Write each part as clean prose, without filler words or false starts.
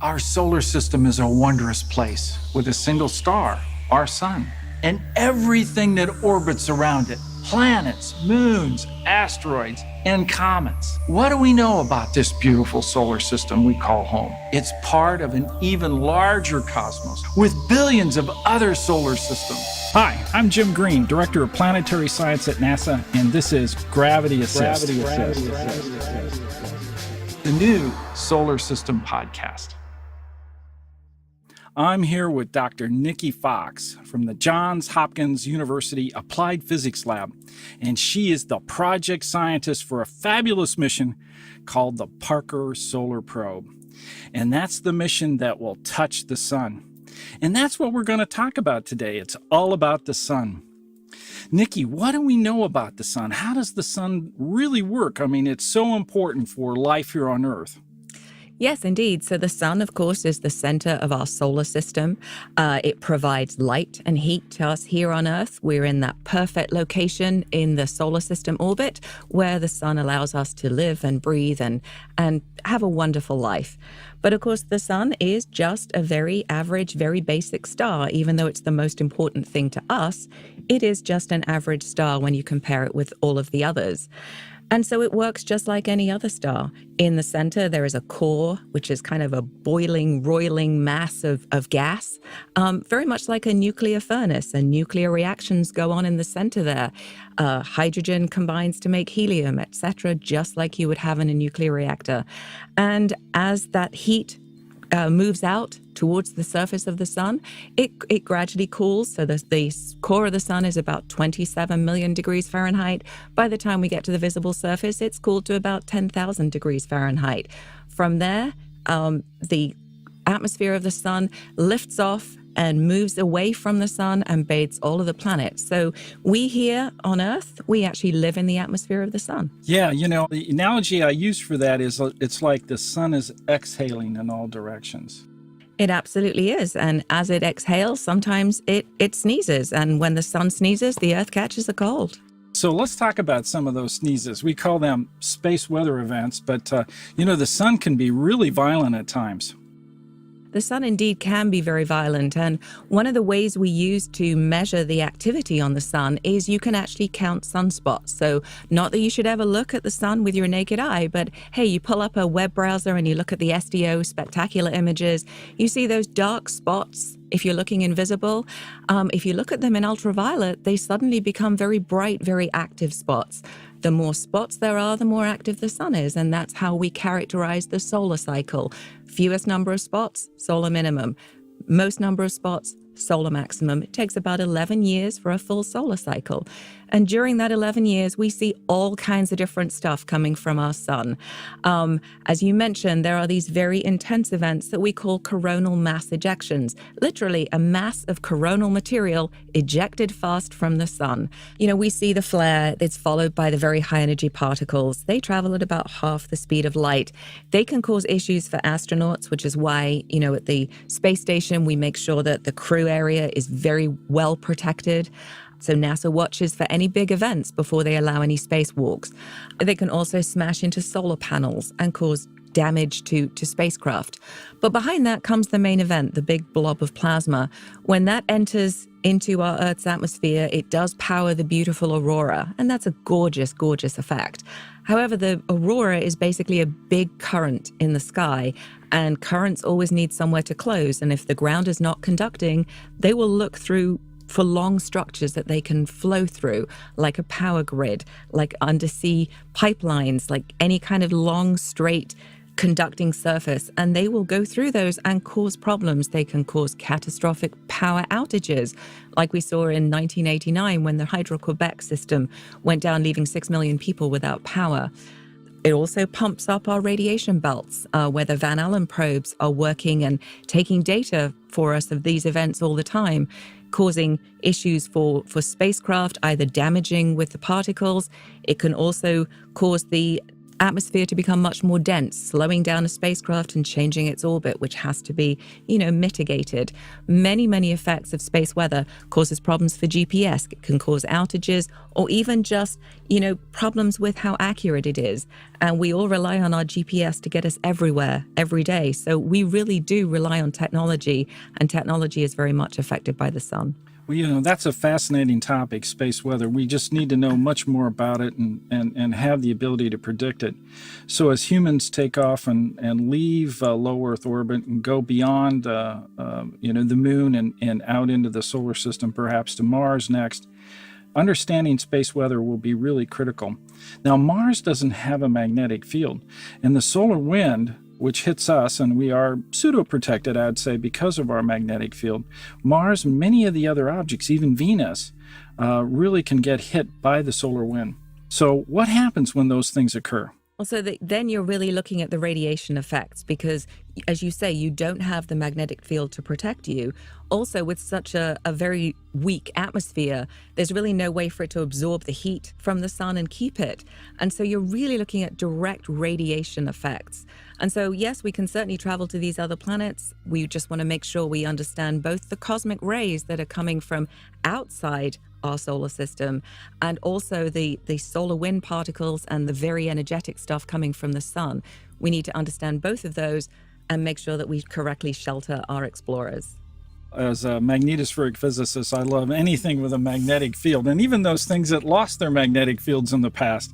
Our solar system is a wondrous place with a single star, our sun, and everything that orbits around it. Planets, moons, asteroids, and comets. What do we know about this beautiful solar system we call home? It's part of an even larger cosmos with billions of other solar systems. Hi, I'm Jim Green, Director of Planetary Science at NASA, and this is Gravity Assist. The new Solar System Podcast. I'm here with Dr. Nicky Fox from the Johns Hopkins University Applied Physics Lab, and she is the project scientist for a fabulous mission called the Parker Solar Probe. And that's the mission that will touch the sun. And that's what we're going to talk about today. It's all about the sun. Nicky, what do we know about the sun? How does the sun really work? I mean, it's so important for life here on Earth. Yes, indeed. So the sun, of course, is the center of our solar system. It provides light and heat to us here on Earth. We're in that perfect location in the solar system orbit where the sun allows us to live and breathe and have a wonderful life. But of course, the sun is just a very average, very basic star. Even though it's the most important thing to us, it is just an average star when you compare it with all of the others. And so it works just like any other star. In the center, there is a core, which is kind of a boiling, roiling mass of gas, very much like a nuclear furnace, and nuclear reactions go on in the center there. Hydrogen combines to make helium, etc., just like you would have in a nuclear reactor. And as that heat moves out towards the surface of the sun, it gradually cools. So the core of the sun is about 27 million degrees Fahrenheit. By the time we get to the visible surface, it's cooled to about 10,000 degrees Fahrenheit. From there, the atmosphere of the sun lifts off and moves away from the sun and bathes all of the planets. So we here on Earth, we actually live in the atmosphere of the sun. Yeah, the analogy I use for that is it's like the sun is exhaling in all directions. It absolutely is. And as it exhales, sometimes it sneezes. And when the sun sneezes, the Earth catches a cold. So let's talk about some of those sneezes. We call them space weather events, but the sun can be really violent at times. The sun indeed can be very violent, and one of the ways we use to measure the activity on the sun is you can actually count sunspots. So not that you should ever look at the sun with your naked eye, but hey, you pull up a web browser and you look at the SDO spectacular images, you see those dark spots. If you're looking invisible, if you look at them in ultraviolet, they suddenly become very bright, very active spots. The more spots there are, the more active the sun is, and that's how we characterize the solar cycle. Fewest number of spots, solar minimum. Most number of spots, solar maximum. It takes about 11 years for a full solar cycle. And during that 11 years, we see all kinds of different stuff coming from our sun. As you mentioned, there are these very intense events that we call coronal mass ejections, literally a mass of coronal material ejected fast from the sun. We see the flare. It's followed by the very high energy particles. They travel at about half the speed of light. They can cause issues for astronauts, which is why, at the space station, we make sure that the crew area is very well protected. So NASA watches for any big events before they allow any spacewalks. They can also smash into solar panels and cause damage to spacecraft. But behind that comes the main event, the big blob of plasma. When that enters into our Earth's atmosphere, it does power the beautiful aurora, and that's a gorgeous, gorgeous effect. However, the aurora is basically a big current in the sky, and currents always need somewhere to close. And if the ground is not conducting, they will look through for long structures that they can flow through, like a power grid, like undersea pipelines, like any kind of long, straight conducting surface, and they will go through those and cause problems. They can cause catastrophic power outages, like we saw in 1989 when the Hydro-Quebec system went down, leaving 6 million people without power. It also pumps up our radiation belts, where the Van Allen probes are working and taking data for us of these events all the time, causing issues for spacecraft, either damaging with the particles. It can also cause the atmosphere to become much more dense, slowing down a spacecraft and changing its orbit, which has to be, mitigated. Many effects of space weather causes problems for GPS. It can cause outages or even just, problems with how accurate it is. And we all rely on our GPS to get us everywhere, every day. So we really do rely on technology, and technology is very much affected by the sun. Well, that's a fascinating topic, space weather. We just need to know much more about it and have the ability to predict it. So as humans take off and leave low Earth orbit and go beyond, the moon and out into the solar system, perhaps to Mars next, understanding space weather will be really critical. Now, Mars doesn't have a magnetic field, and the solar wind, which hits us, and we are pseudo-protected, I'd say, because of our magnetic field. Mars and many of the other objects, even Venus, really can get hit by the solar wind. So what happens when those things occur? Well, so then you're really looking at the radiation effects because, as you say, you don't have the magnetic field to protect you. Also, with such a very weak atmosphere, there's really no way for it to absorb the heat from the sun and keep it. And so you're really looking at direct radiation effects. And so, yes, we can certainly travel to these other planets. We just want to make sure we understand both the cosmic rays that are coming from outside our solar system and also the solar wind particles and the very energetic stuff coming from the sun. We need to understand both of those and make sure that we correctly shelter our explorers. As a magnetospheric physicist, I love anything with a magnetic field, and even those things that lost their magnetic fields in the past.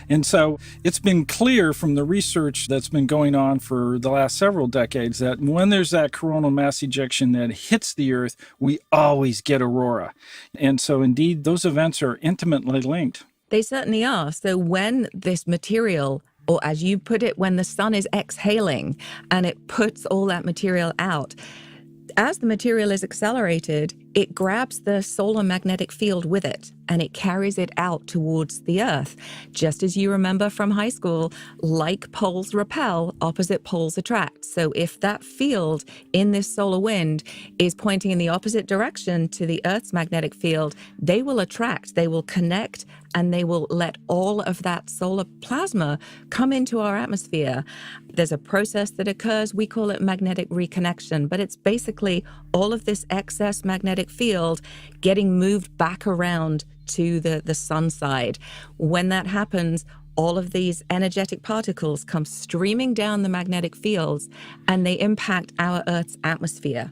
And so it's been clear from the research that's been going on for the last several decades that when there's that coronal mass ejection that hits the Earth, we always get aurora. And so indeed, those events are intimately linked. They certainly are. So when this material, or as you put it, when the sun is exhaling and it puts all that material out, as the material is accelerated, it grabs the solar magnetic field with it and it carries it out towards the Earth. Just as you remember from high school, like poles repel, opposite poles attract. So if that field in this solar wind is pointing in the opposite direction to the Earth's magnetic field, they will attract, they will connect, and they will let all of that solar plasma come into our atmosphere. There's a process that occurs, we call it magnetic reconnection, but it's basically all of this excess magnetic field getting moved back around to the sun side. When that happens, all of these energetic particles come streaming down the magnetic fields and they impact our Earth's atmosphere.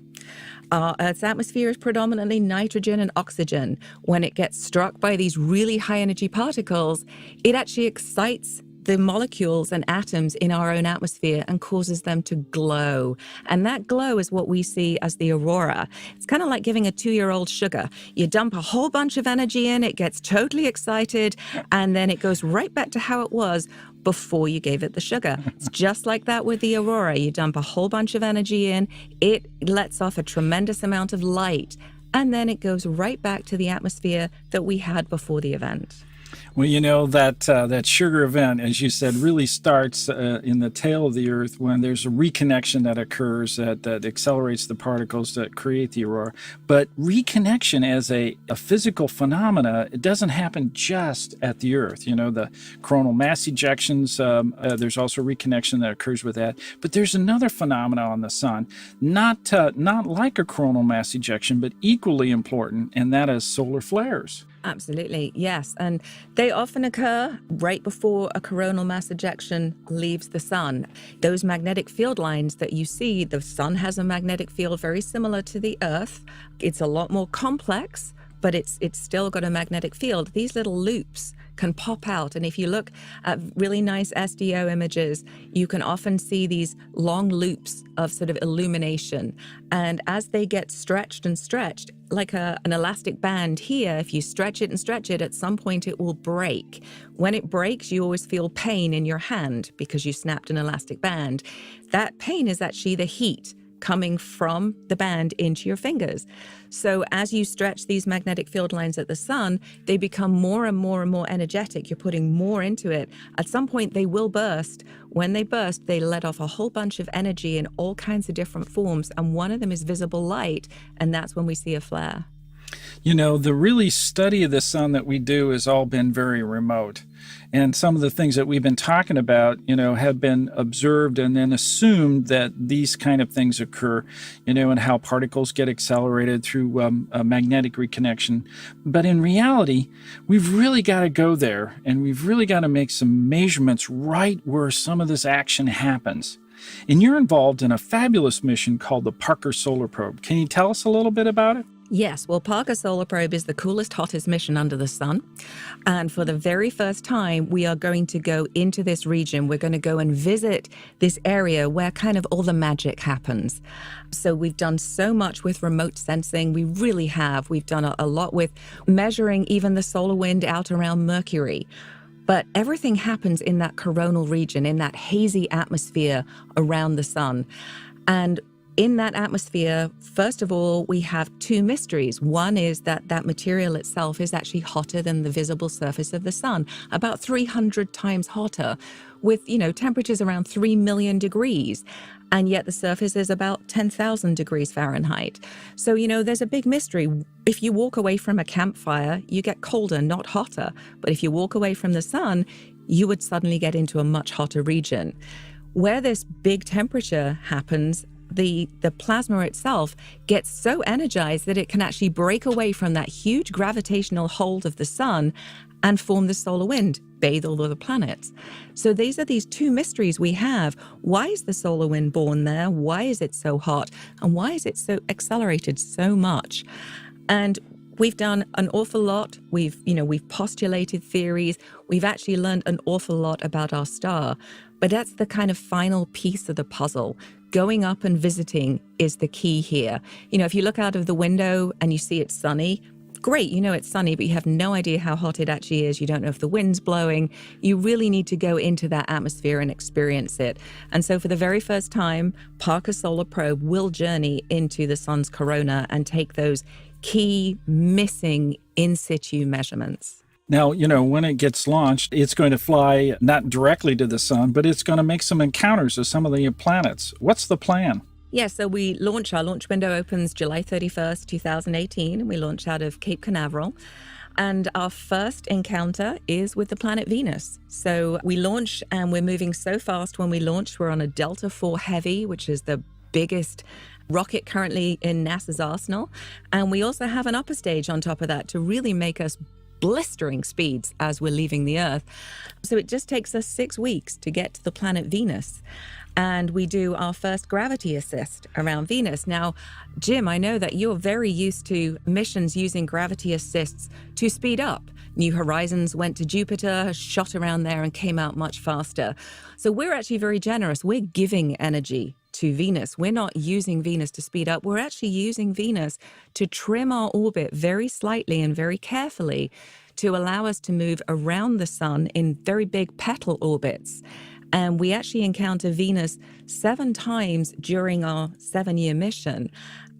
Our Earth's atmosphere is predominantly nitrogen and oxygen. When it gets struck by these really high energy particles, it actually excites the molecules and atoms in our own atmosphere and causes them to glow. And that glow is what we see as the aurora. It's kind of like giving a 2-year-old sugar. You dump a whole bunch of energy in, it gets totally excited, and then it goes right back to how it was before you gave it the sugar. It's just like that with the aurora. You dump a whole bunch of energy in, it lets off a tremendous amount of light, and then it goes right back to the atmosphere that we had before the event. Well, that sugar event, as you said, really starts in the tail of the Earth when there's a reconnection that occurs that accelerates the particles that create the aurora. But reconnection as a physical phenomena, it doesn't happen just at the Earth. The coronal mass ejections, there's also reconnection that occurs with that. But there's another phenomena on the sun, not like a coronal mass ejection, but equally important, and that is solar flares. Absolutely, yes. And they often occur right before a coronal mass ejection leaves the sun. Those magnetic field lines that you see, the sun has a magnetic field very similar to the Earth. It's a lot more complex, but it's still got a magnetic field. These little loops can pop out. And if you look at really nice SDO images, you can often see these long loops of sort of illumination. And as they get stretched and stretched, like an elastic band here, if you stretch it and stretch it, at some point it will break. When it breaks, you always feel pain in your hand because you snapped an elastic band. That pain is actually the heat coming from the band into your fingers. So as you stretch these magnetic field lines at the sun, they become more and more and more energetic. You're putting more into it. At some point, they will burst. When they burst, they let off a whole bunch of energy in all kinds of different forms, and one of them is visible light, and that's when we see a flare. The really study of the sun that we do has all been very remote. And some of the things that we've been talking about, have been observed and then assumed that these kind of things occur, and how particles get accelerated through a magnetic reconnection. But in reality, we've really got to go there and we've really got to make some measurements right where some of this action happens. And you're involved in a fabulous mission called the Parker Solar Probe. Can you tell us a little bit about it? Yes, well, Parker Solar Probe is the coolest, hottest mission under the sun. And for the very first time, we are going to go into this region. We're going to go and visit this area where kind of all the magic happens. So we've done so much with remote sensing. We really have. We've done a lot with measuring even the solar wind out around Mercury. But everything happens in that coronal region, in that hazy atmosphere around the sun. And in that atmosphere, first of all, we have two mysteries. One is that material itself is actually hotter than the visible surface of the sun, about 300 times hotter, with, temperatures around 3 million degrees. And yet the surface is about 10,000 degrees Fahrenheit. So, there's a big mystery. If you walk away from a campfire, you get colder, not hotter. But if you walk away from the sun, you would suddenly get into a much hotter region. Where this big temperature happens, the plasma itself gets so energized that it can actually break away from that huge gravitational hold of the sun and form the solar wind, bathe all of the planets. So these are these two mysteries we have. Why is the solar wind born there? Why is it so hot? And why is it so accelerated so much? And we've done an awful lot. We've postulated theories. We've actually learned an awful lot about our star. But that's the kind of final piece of the puzzle. Going up and visiting is the key here. If you look out of the window and you see it's sunny, great, it's sunny, but you have no idea how hot it actually is. You don't know if the wind's blowing. You really need to go into that atmosphere and experience it. And so for the very first time, Parker Solar Probe will journey into the sun's corona and take those key missing in situ measurements. Now, when it gets launched, it's going to fly not directly to the sun, but it's going to make some encounters with some of the planets. What's the plan? Yeah, so our launch window opens July 31st, 2018, and we launch out of Cape Canaveral. And our first encounter is with the planet Venus. So we launch and we're moving so fast when we launch. We're on a Delta IV Heavy, which is the biggest rocket currently in NASA's arsenal. And we also have an upper stage on top of that to really make us blistering speeds as we're leaving the Earth. So it just takes us 6 weeks to get to the planet Venus. And we do our first gravity assist around Venus. Now, Jim, I know that you're very used to missions using gravity assists to speed up. New Horizons went to Jupiter, shot around there and came out much faster. So we're actually very generous. We're giving energy to Venus. We're not using Venus to speed up. We're actually using Venus to trim our orbit very slightly and very carefully to allow us to move around the sun in very big petal orbits. And we actually encounter Venus 7 times during our 7-year mission.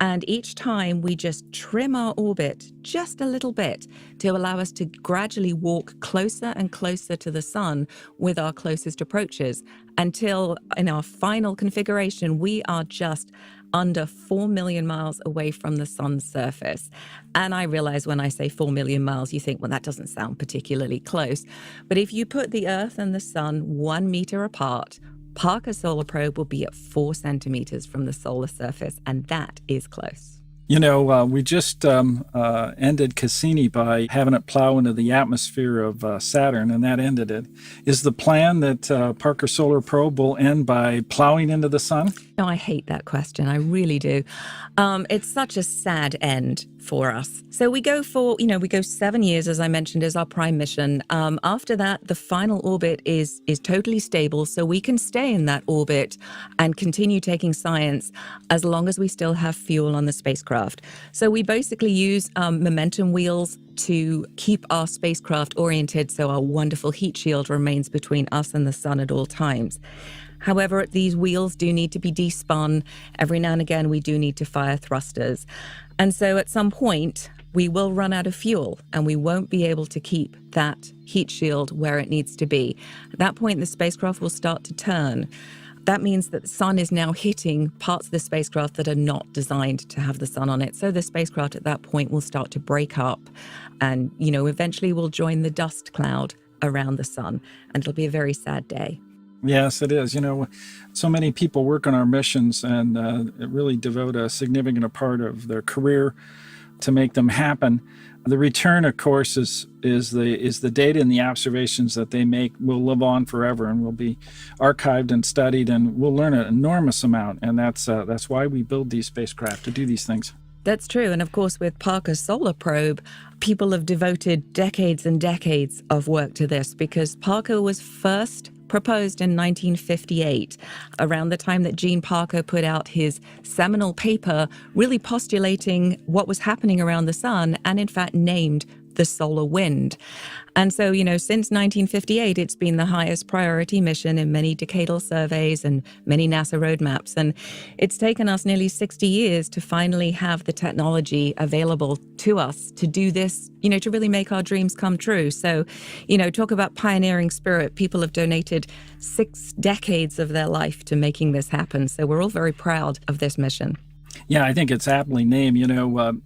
And each time we just trim our orbit just a little bit to allow us to gradually walk closer and closer to the sun with our closest approaches until in our final configuration, we are just under 4 million miles away from the sun's surface. And I realize when I say 4 million miles, you think, well, that doesn't sound particularly close. But if you put the Earth and the sun 1 meter apart, Parker Solar Probe will be at 4 centimeters from the solar surface, and that is close. We just ended Cassini by having it plow into the atmosphere of Saturn, and that ended it. Is the plan that Parker Solar Probe will end by plowing into the sun? No, I hate that question. I really do. It's such a sad end for us. So we go 7 years, as I mentioned, as our prime mission. After that, the final orbit is totally stable, so we can stay in that orbit and continue taking science as long as we still have fuel on the spacecraft. So we basically use momentum wheels to keep our spacecraft oriented so our wonderful heat shield remains between us and the sun at all times. However, these wheels do need to be despun. Every now and again, we do need to fire thrusters. And so at some point, we will run out of fuel and we won't be able to keep that heat shield where it needs to be. At that point, the spacecraft will start to turn. that means that the sun is now hitting parts of the spacecraft that are not designed to have the sun on it. So the spacecraft at that point will start to break up and, eventually will join the dust cloud around the sun. And it'll be a very sad day. Yes, it is. So many people work on our missions and really devote a significant part of their career to make them happen. The return, of course, is the data and the observations that they make will live on forever and will be archived and studied, and we'll learn an enormous amount. And that's why we build these spacecraft, to do these things. That's true. And of course, with Parker's solar probe, people have devoted decades and decades of work to this because Parker was first proposed in 1958, around the time that Gene Parker put out his seminal paper really postulating what was happening around the sun and in fact named the solar wind. And so, since 1958, it's been the highest priority mission in many decadal surveys and many NASA roadmaps. And it's taken us nearly 60 years to finally have the technology available to us to do this, to really make our dreams come true. So, talk about pioneering spirit. People have donated 6 decades of their life to making this happen. So we're all very proud of this mission. Yeah, I think it's aptly named.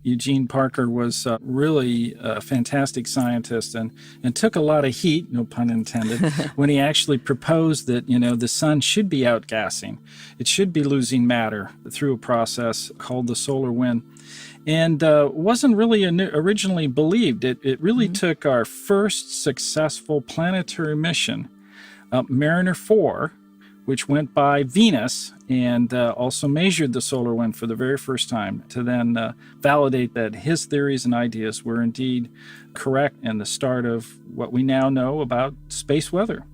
Eugene Parker was really a fantastic scientist and took a lot of heat, no pun intended, when he actually proposed that, the sun should be outgassing. It should be losing matter through a process called the solar wind. And wasn't really originally believed. It really took our first successful planetary mission, Mariner 4, which went by Venus and also measured the solar wind for the very first time to then validate that his theories and ideas were indeed correct and the start of what we now know about space weather.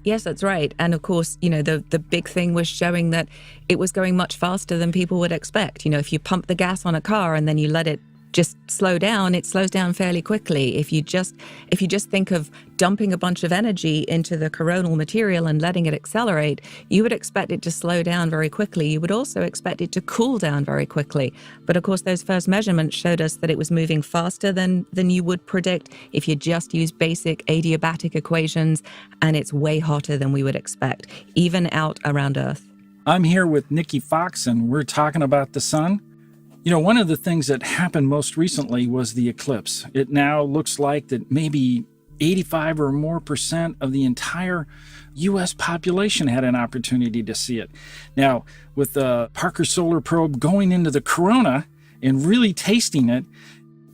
Yes, that's right. And of course, the big thing was showing that it was going much faster than people would expect. If you pump the gas on a car and then you let it just slow down, it slows down fairly quickly. If you just think of dumping a bunch of energy into the coronal material and letting it accelerate, you would expect it to slow down very quickly. You would also expect it to cool down very quickly. But of course, those first measurements showed us that it was moving faster than you would predict if you just use basic adiabatic equations, and it's way hotter than we would expect, even out around Earth. I'm here with Nicky Fox, and we're talking about the sun. One of the things that happened most recently was the eclipse. It now looks like that maybe 85 or more % of the entire U.S. population had an opportunity to see it. Now, with the Parker Solar Probe going into the corona and really tasting it,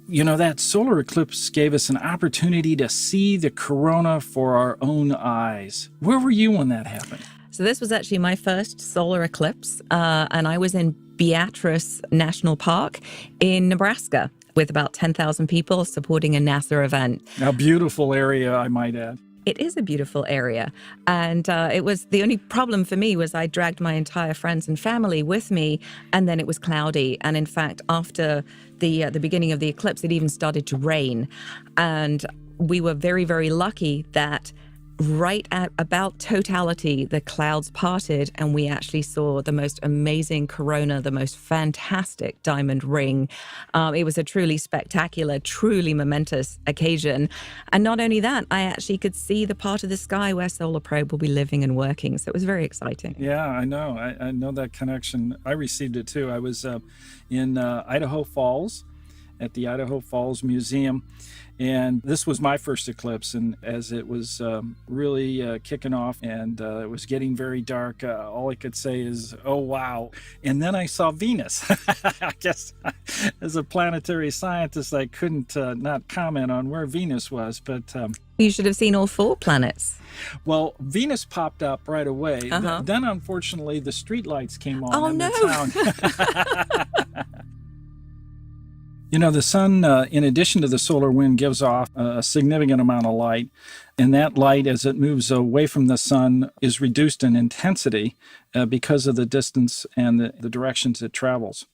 that solar eclipse gave us an opportunity to see the corona for our own eyes. Where were you when that happened? So this was actually my first solar eclipse, and I was in Beatrice National Park in Nebraska with about 10,000 people supporting a NASA event. A beautiful area, I might add. It is a beautiful area. And it was the only problem for me was I dragged my entire friends and family with me, and then it was cloudy. And in fact, after the beginning of the eclipse, it even started to rain. And we were very, very lucky that right at about totality, the clouds parted and we actually saw the most amazing corona, the most fantastic diamond ring. It was a truly spectacular, truly momentous occasion. And not only that, I actually could see the part of the sky where Solar Probe will be living and working. So it was very exciting. Yeah, I know. I know that connection. I received it too. I was in Idaho Falls at the Idaho Falls Museum. And this was my first eclipse, and as it was really kicking off and it was getting very dark, all I could say is, oh, wow. And then I saw Venus. I guess as a planetary scientist, I couldn't not comment on where Venus was, but... You should have seen all 4 planets. Well, Venus popped up right away. Then, unfortunately, the streetlights came on the town. The sun, in addition to the solar wind, gives off a significant amount of light. And that light, as it moves away from the sun, is reduced in intensity because of the distance and the directions it travels.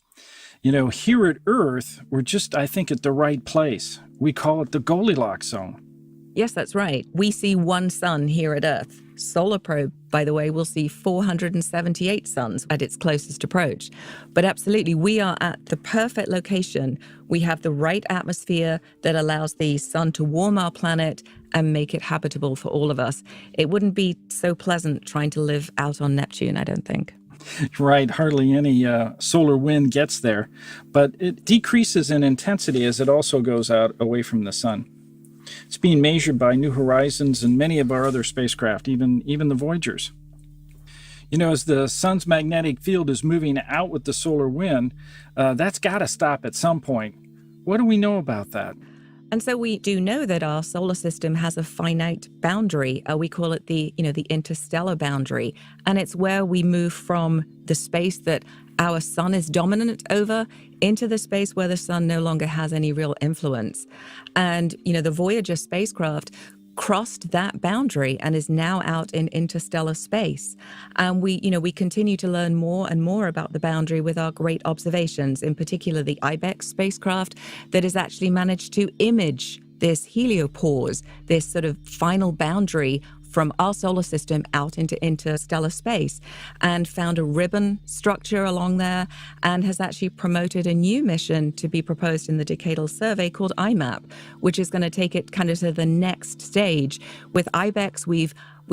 Here at Earth, we're just, I think, at the right place. We call it the Goldilocks zone. Yes, that's right. We see one sun here at Earth. Solar probe, by the way, will see 478 suns at its closest approach. But absolutely, we are at the perfect location. We have the right atmosphere that allows the sun to warm our planet and make it habitable for all of us. It wouldn't be so pleasant trying to live out on Neptune, I don't think. Right, hardly any solar wind gets there, but it decreases in intensity as it also goes out away from the sun. It's being measured by New Horizons and many of our other spacecraft, even the Voyagers. You know, as the sun's magnetic field is moving out with the solar wind, that's got to stop at some point. What do we know about that? And so we do know that our solar system has a finite boundary. We call it the interstellar boundary. And it's where we move from the space that our sun is dominant over into the space where the sun no longer has any real influence. And, the Voyager spacecraft crossed that boundary and is now out in interstellar space. And we continue to learn more and more about the boundary with our great observations, in particular the IBEX spacecraft that has actually managed to image this heliopause, this sort of final boundary from our solar system out into interstellar space, and found a ribbon structure along there, and has actually promoted a new mission to be proposed in the Decadal Survey called IMAP, which is going to take it kind of to the next stage. With IBEX, we've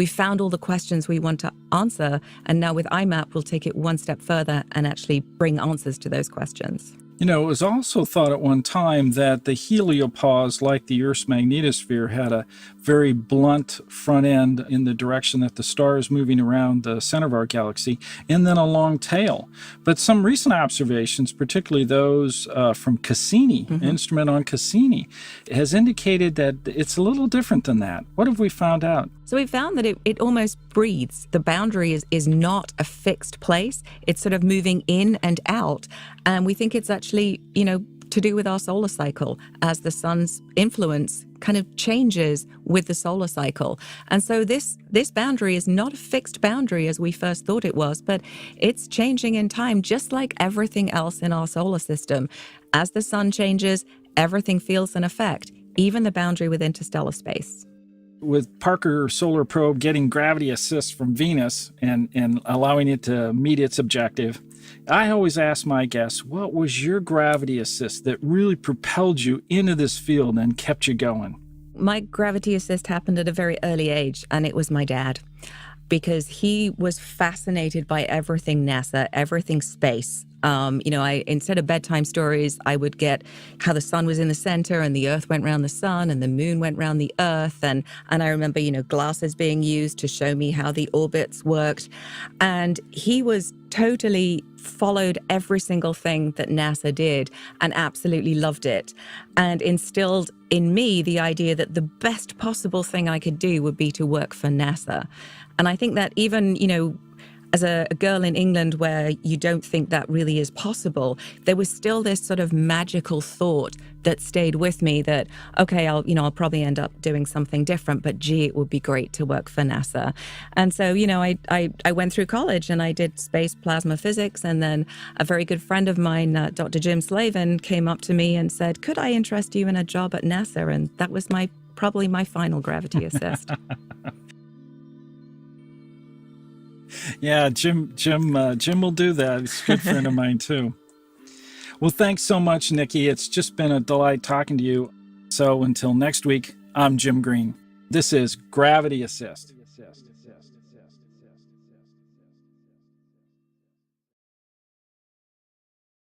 found all the questions we want to answer, and now with IMAP, we'll take it one step further and actually bring answers to those questions. It was also thought at one time that the heliopause, like the Earth's magnetosphere, had a very blunt front end in the direction that the star is moving around the center of our galaxy, and then a long tail. But some recent observations, particularly those from Cassini, instrument on Cassini, has indicated that it's a little different than that. What have we found out? So we found that it almost breathes. The boundary is not a fixed place. It's sort of moving in and out. And we think it's actually, to do with our solar cycle, as the sun's influence kind of changes with the solar cycle. And so this boundary is not a fixed boundary as we first thought it was, but it's changing in time, just like everything else in our solar system. As the sun changes, everything feels an effect, even the boundary with interstellar space. With Parker Solar Probe getting gravity assist from Venus and allowing it to meet its objective, I always ask my guests, what was your gravity assist that really propelled you into this field and kept you going? My gravity assist happened at a very early age, and it was my dad, because he was fascinated by everything NASA, everything space. Instead of bedtime stories, I would get how the sun was in the center and the earth went around the sun and the moon went around the earth. And I remember, glasses being used to show me how the orbits worked. And he was totally followed every single thing that NASA did and absolutely loved it, and instilled in me the idea that the best possible thing I could do would be to work for NASA. And I think that even, as a girl in England where you don't think that really is possible, there was still this sort of magical thought that stayed with me that, okay, I'll probably end up doing something different, but gee, it would be great to work for NASA. And so, I went through college and I did space plasma physics. And then a very good friend of mine, Dr. Jim Slavin, came up to me and said, could I interest you in a job at NASA? And that was probably my final gravity assist. Yeah, Jim will do that. He's a good friend of mine too. Well, thanks so much, Nicky. It's just been a delight talking to you. So until next week, I'm Jim Green. This is Gravity Assist.